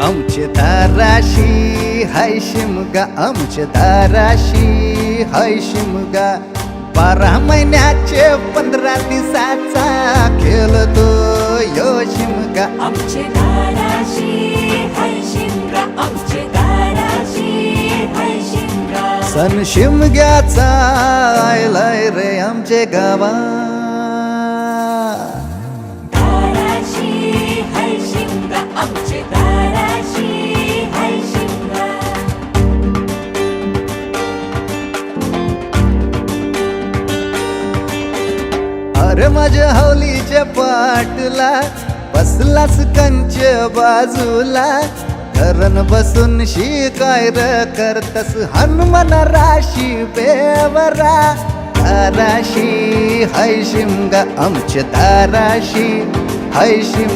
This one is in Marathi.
आमचे दाराशी हाय शिमगा, आमचे दाराशी हाय शिमगा. 12 महिन्याचे 15 दिवसाचा खेळतो यो शिमगा. आमचे दाराशी हाय शिमगा, आमचे दाराशी हाय शिमगा. सण शिमग्याचा आयलाय रे आमचे गावा. दाराशी हाय शिमगा, आमचे दाराशी हाय शिमगा. अरे माझ्या हौलीच्या पाटला बसलास कंच बाजूला. धरण बसून शिकाय र करतस हनुमान राशी बेवरा. दाराशी हाय शिमगा, आमच्या दाराशी हाय शिमगा.